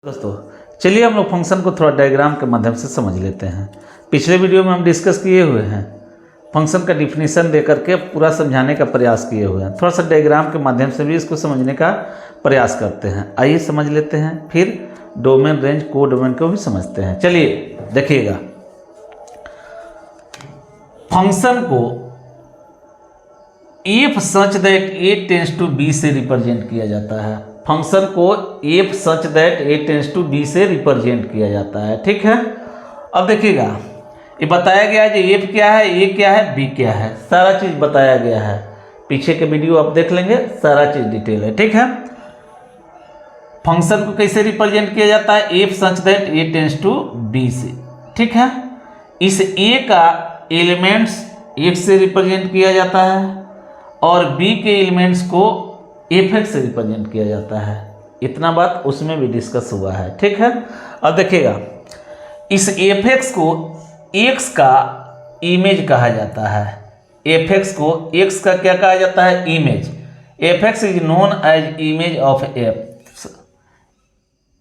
दोस्तों चलिए हम लोग फंक्शन को थोड़ा डायग्राम के माध्यम से समझ लेते हैं। पिछले वीडियो में हम डिस्कस किए हुए हैं, फंक्शन का डिफिनीशन दे करके पूरा समझाने का प्रयास किए हुए हैं। थोड़ा सा डायग्राम के माध्यम से भी इसको समझने का प्रयास करते हैं। आइए समझ लेते हैं, फिर डोमेन रेंज को डोमेन को भी समझते हैं। चलिए देखिएगा, फंक्शन को f such that A tends to B से रिप्रेजेंट किया जाता है। फंक्शन को f such that A tends to B से रिप्रेजेंट किया जाता है। ठीक है, अब देखिएगा ये बताया गया है कि एफ क्या है, ए क्या है, बी क्या है, सारा चीज बताया गया है। पीछे के वीडियो आप देख लेंगे, सारा चीज डिटेल है। ठीक है, फंक्शन को कैसे रिप्रेजेंट किया जाता है, f such that A tends to B से। ठीक है, इस ए का एलिमेंट्स एक्स से रिप्रेजेंट किया जाता है और बी के एलिमेंट्स को एफ एक्स से रिप्रेजेंट किया जाता है। इतना बात उसमें भी डिस्कस हुआ है। ठीक है, अब देखिएगा, इस एफ एक्स को एक्स का इमेज कहा जाता है। एफ एक्स को एक्स का क्या कहा जाता है, image. F x is known as image of f.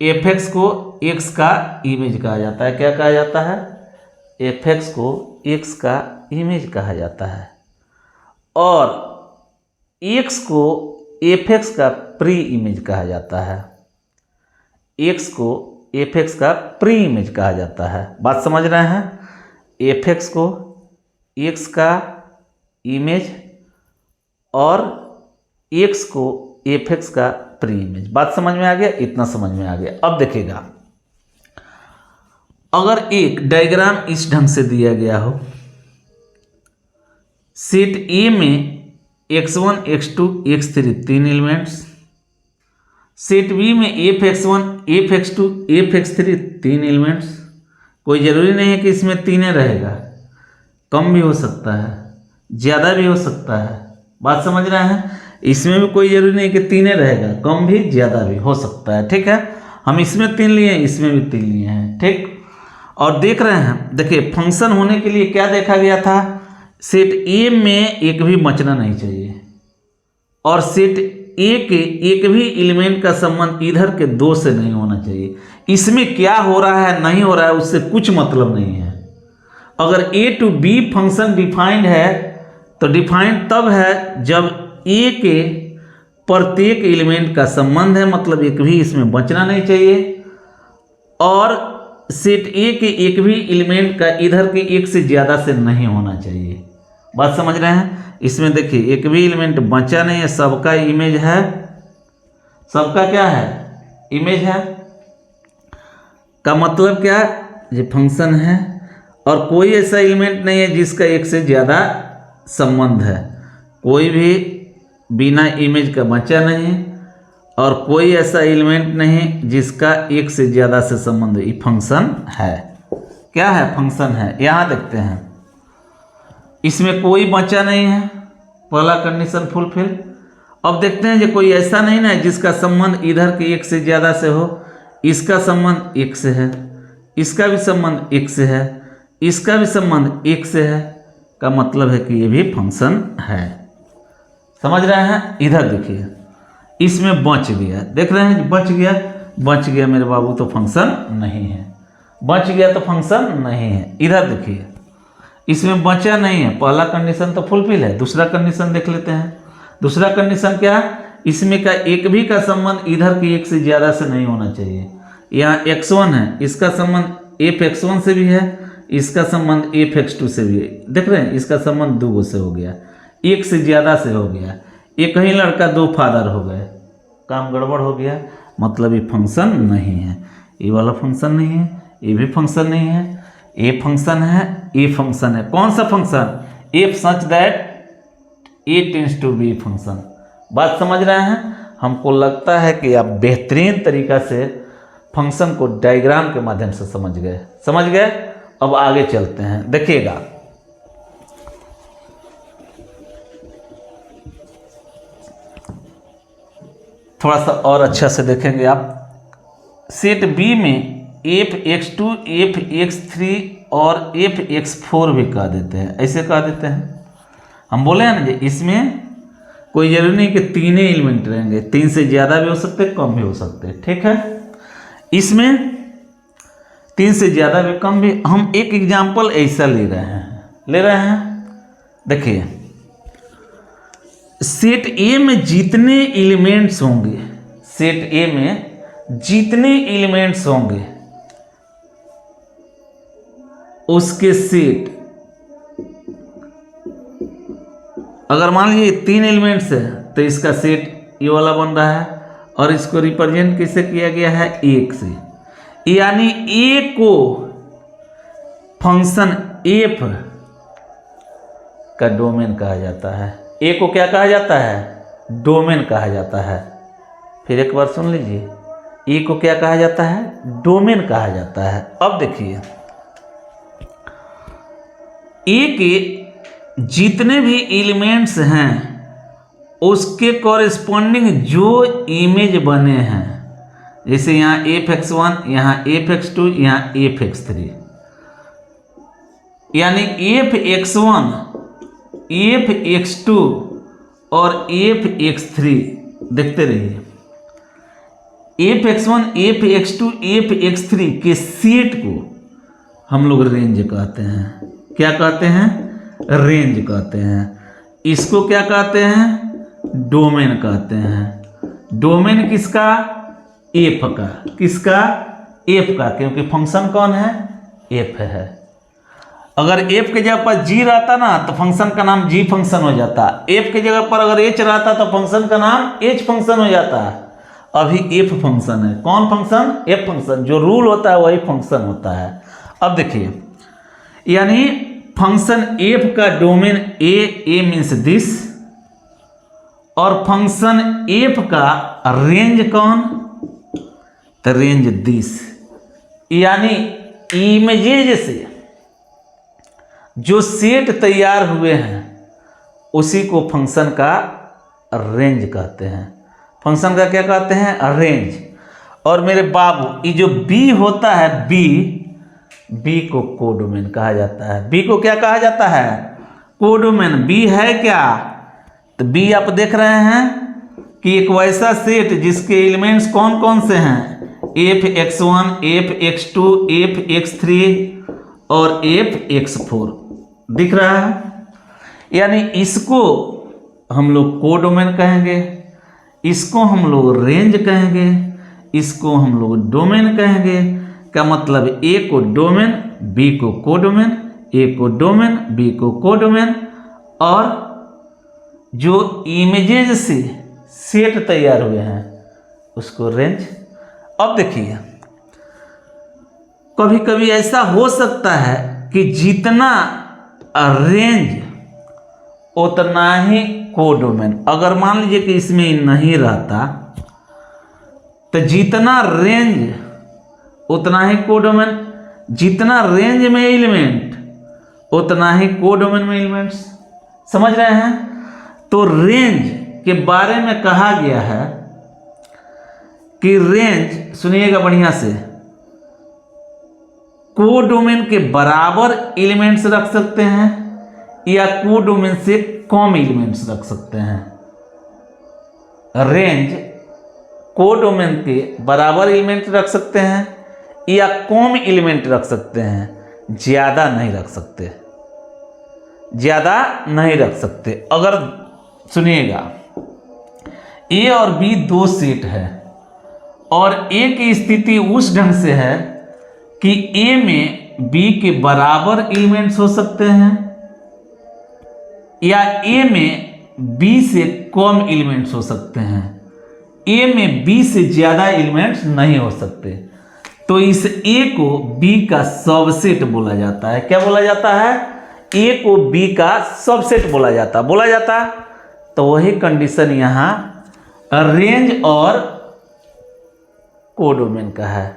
F x को एक्स का इमेज कहा जाता है। क्या कहा जाता है, एफ एक्स को एक्स का इमेज कहा जाता है और एक्स को एफ एक्स का प्री इमेज कहा जाता है। एक्स को एफ एक्स का प्री इमेज कहा जाता है। बात समझ रहे हैं, एफ एक्स को एक्स का इमेज और एक्स को एफ एक्स का प्री इमेज। बात समझ में आ गया, इतना समझ में आ गया। अब देखिएगा, अगर एक डायग्राम इस ढंग से दिया गया हो, सेट ए में x1, x2, x3 तीन एलिमेंट्स, सेट बी में f(x1), f(x2), f(x3) तीन एलिमेंट्स। कोई ज़रूरी नहीं है कि इसमें तीनें रहेगा, कम भी हो सकता है, ज़्यादा भी हो सकता है। बात समझ रहे हैं, इसमें भी कोई ज़रूरी नहीं कि तीनें रहेगा, कम भी ज़्यादा भी हो सकता है। ठीक है, हम इसमें तीन लिए हैं, इसमें भी तीन लिए हैं। ठीक, और देख रहे हैं, देखिए फंक्शन होने के लिए क्या देखा गया था, सेट ए में एक भी बचना नहीं चाहिए और सेट ए के एक भी एलिमेंट का संबंध इधर के दो से नहीं होना चाहिए। इसमें क्या हो रहा है नहीं हो रहा है उससे कुछ मतलब नहीं है। अगर ए टू बी फंक्शन डिफाइंड है तो डिफाइंड तब है जब ए के प्रत्येक एलिमेंट का संबंध है, मतलब एक भी इसमें बचना नहीं चाहिए और सेट ए के एक भी एलिमेंट का इधर के एक से ज़्यादा से नहीं होना चाहिए। बात समझ रहे हैं, इसमें देखिए एक भी एलिमेंट बचा नहीं है, सबका इमेज है, सबका क्या है, इमेज है। का मतलब क्या है, ये फंक्शन है और कोई ऐसा एलिमेंट नहीं है जिसका एक से ज़्यादा संबंध है। कोई भी बिना इमेज का बचा नहीं और कोई ऐसा एलिमेंट नहीं जिसका एक से ज़्यादा से संबंध। ये फंक्शन है, क्या है, फंक्शन है। यहाँ देखते हैं, इसमें कोई बचा नहीं है, पहला कंडीशन फुलफिल। अब देखते हैं जो कोई ऐसा नहीं ना है जिसका संबंध इधर के एक से ज़्यादा से हो। इसका संबंध एक से है, इसका भी संबंध एक से है, इसका भी संबंध एक से है, का मतलब है कि ये भी फंक्शन है। समझ रहे हैं, इधर देखिए इसमें बच गया, देख रहे हैं बच गया, बच गया मेरे बाबू तो फंक्शन नहीं है, बच गया तो फंक्शन नहीं है। इधर देखिए इसमें बचा नहीं है, पहला कंडीशन तो फुलफिल है। दूसरा कंडीशन देख लेते हैं, दूसरा कंडीशन क्या है, इसमें का एक भी का संबंध इधर की एक से ज़्यादा से नहीं होना चाहिए। यहाँ x1 है, इसका संबंध f(x1) से भी है, इसका संबंध f(x2) से भी है। देख रहे हैं, इसका संबंध दो से हो गया, एक से ज़्यादा से हो गया, एक ही लड़का दो फादर हो गए, काम गड़बड़ हो गया, मतलब ये फंक्शन नहीं है। ये वाला फंक्शन नहीं है, ये भी फंक्शन नहीं है, ये फंक्शन है, ये फंक्शन है। कौन सा function, f such that A tends to B function. बात समझ रहे हैं, हमको लगता है कि आप बेहतरीन तरीका से फंक्शन को डायग्राम के माध्यम से समझ गए, समझ गए। अब आगे चलते हैं, देखिएगा थोड़ा सा और अच्छा से देखेंगे आप। सेट बी में f(x2), f(x3) और f(x4) भी कह देते हैं, ऐसे कह देते हैं। हम बोले हैं ना कि इसमें कोई जरूरी नहीं कि तीन ही एलिमेंट रहेंगे, तीन से ज़्यादा भी हो सकते, कम भी हो सकते। ठीक है, इसमें 3 से ज़्यादा भी कम भी। हम एक एग्जाम्पल ऐसा ले रहे हैं देखिए, सेट ए में जितने एलिमेंट्स होंगे, सेट ए में जितने एलिमेंट्स होंगे उसके सेट, अगर मान लीजिए 3 एलिमेंट्स है तो इसका सेट ये वाला बन रहा है, और इसको रिप्रेजेंट किससे किया गया है, 1 से। यानी ए को फंक्शन एफ का डोमेन कहा जाता है। ए को क्या कहा जाता है, डोमेन कहा जाता है। फिर एक बार सुन लीजिए, ए को क्या कहा जाता है, डोमेन कहा जाता है। अब देखिए, ए के जितने भी एलिमेंट्स हैं उसके कॉरेस्पॉन्डिंग जो इमेज बने हैं, जैसे यहाँ f(x1), यहाँ f(x2), यहाँ f(x3), यानी f(x1), f(x2) और f(x3) देखते रहिए। f(x1), f(x2), f(x3) के सेट को हम लोग रेंज कहते हैं। क्या कहते हैं, रेंज कहते हैं। इसको क्या कहते हैं, डोमेन कहते हैं। डोमेन किसका, एफ का। किसका, एफ का, क्योंकि फंक्शन कौन है, एफ है। अगर एफ के जगह पर जी रहता ना तो फंक्शन का नाम जी फंक्शन हो जाता। एफ के जगह पर अगर एच रहता तो फंक्शन का नाम एच फंक्शन हो जाता। अभी एफ फंक्शन है। कौन फंक्शन, एफ फंक्शन। जो रूल होता है वही फंक्शन होता है। अब देखिए, यानी फंक्शन एफ का डोमेन ए मीन्स दिस, और फंक्शन एफ का रेंज कौन, तो रेंज दिस। यानी इमेजेज से जो सेट तैयार हुए हैं उसी को फंक्शन का रेंज कहते हैं। फंक्शन का क्या कहते हैं, रेंज। और मेरे बाबू, ये जो बी होता है, बी को कोडोमेन कहा जाता है। बी को क्या कहा जाता है, कोडोमेन। बी है क्या, तो बी आप देख रहे हैं कि एक वैसा सेट जिसके एलिमेंट्स कौन कौन से हैं, f(x1), f(x2), f(x3) और f(x4) दिख रहा है। यानी इसको हम लोग कोडोमेन कहेंगे, इसको हम लोग रेंज कहेंगे, इसको हम लोग डोमेन कहेंगे। का मतलब ए को डोमेन, बी को कोडोमेन, ए को डोमेन, बी को कोडोमेन, और जो इमेजेज से सेट तैयार हुए हैं उसको रेंज। अब देखिए, कभी कभी ऐसा हो सकता है कि जितना रेंज उतना ही कोडोमेन। अगर मान लीजिए कि इसमें नहीं रहता तो जितना रेंज उतना ही कोडोमेन, जितना रेंज में एलिमेंट उतना ही कोडोमेन में एलिमेंट्स। समझ रहे हैं। तो रेंज के बारे में कहा गया है कि रेंज, सुनिएगा बढ़िया से, कोडोमेन के बराबर एलिमेंट्स रख सकते हैं या कोडोमेन से कम एलिमेंट्स रख सकते हैं। रेंज कोडोमेन के बराबर एलिमेंट रख सकते हैं या कम एलिमेंट रख सकते हैं, ज़्यादा नहीं रख सकते, ज़्यादा नहीं रख सकते। अगर सुनिएगा, ए और बी दो सेट है और ए की स्थिति उस ढंग से है कि ए में बी के बराबर एलिमेंट्स हो सकते हैं या ए में बी से कम एलिमेंट्स हो सकते हैं, ए में बी से ज़्यादा एलिमेंट्स नहीं हो सकते। तो इस ए को बी का सबसेट बोला जाता है। क्या बोला जाता है, ए को बी का सबसेट बोला जाता। तो वही कंडीशन यहाँ रेंज और कोडोमेन का है।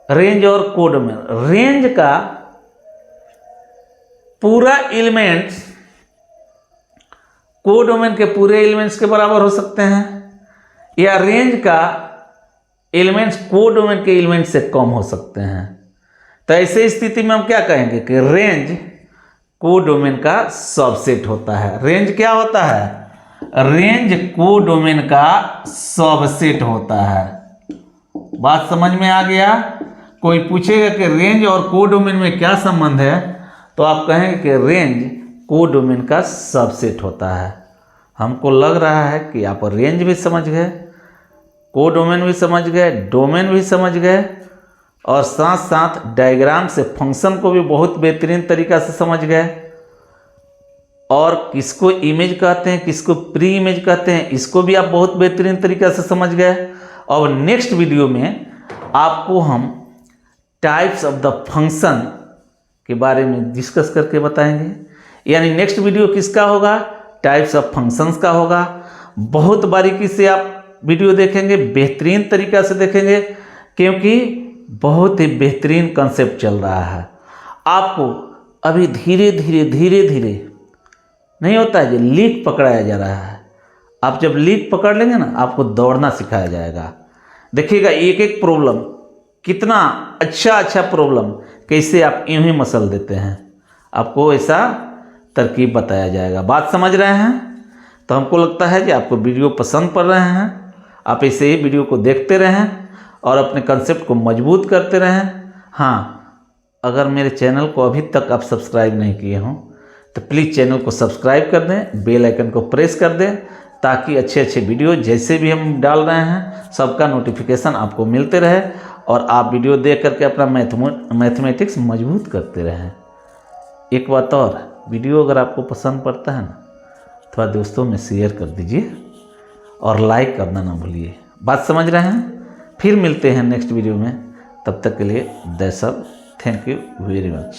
रेंज और कोडोमेन, रेंज का पूरा एलिमेंट्स कोडोमेन के पूरे एलिमेंट्स के बराबर हो सकते हैं या रेंज का एलिमेंट्स कोडोमेन के एलिमेंट्स से कम हो सकते हैं। तो ऐसे स्थिति में हम क्या कहेंगे कि रेंज कोडोमेन का सबसेट होता है। रेंज क्या होता है, रेंज कोडोमेन का सबसेट होता है। बात समझ में आ गया? कोई पूछेगा कि रेंज और कोडोमेन में क्या संबंध है, तो आप कहेंगे कि रेंज कोडोमेन का सबसेट होता है। हमको लग रहा है कि आप रेंज भी समझ गए, कोडोमेन भी समझ गए, डोमेन भी समझ गए, और साथ साथ डायग्राम से फंक्शन को भी बहुत बेहतरीन तरीक़ा से समझ गए। और किसको इमेज कहते हैं, किसको प्री इमेज कहते हैं, इसको भी आप बहुत बेहतरीन तरीक़ा से समझ गए। और नेक्स्ट वीडियो में आपको हम टाइप्स ऑफ द फंक्शन के बारे में डिस्कस करके बताएंगे। यानी नेक्स्ट वीडियो किसका होगा? टाइप्स ऑफ फंक्शंस का होगा। बहुत बारीकी से आप वीडियो देखेंगे, बेहतरीन तरीक़ा से देखेंगे, क्योंकि बहुत ही बेहतरीन कंसेप्ट चल रहा है। आपको अभी धीरे धीरे नहीं होता है, जो लीक पकड़ाया जा रहा है। आप जब लीक पकड़ लेंगे ना, आपको दौड़ना सिखाया जाएगा। देखिएगा एक एक प्रॉब्लम, कितना अच्छा प्रॉब्लम कैसे आप यूं ही मसल देते हैं, आपको ऐसा तरकीब बताया जाएगा। बात समझ रहे हैं? तो हमको लगता है कि आपको वीडियो पसंद पड़ रहे हैं। आप ऐसे ही वीडियो को देखते रहें और अपने कंसेप्ट को मजबूत करते रहें। हाँ, अगर मेरे चैनल को अभी तक आप सब्सक्राइब नहीं किए हों तो प्लीज़ चैनल को सब्सक्राइब कर दें, बेल आइकन को प्रेस कर दें, ताकि अच्छे वीडियो जैसे भी हम डाल रहे हैं सबका नोटिफिकेशन आपको मिलते रहे और आप वीडियो देख करके अपना मैथमेटिक्स मजबूत करते रहें। एक बात और, वीडियो अगर आपको पसंद पड़ता है ना, थोड़ा दोस्तों में शेयर कर दीजिए और लाइक करना ना भूलिए। बात समझ रहे हैं? फिर मिलते हैं नेक्स्ट वीडियो में। तब तक के लिए that's all. Thank you very much.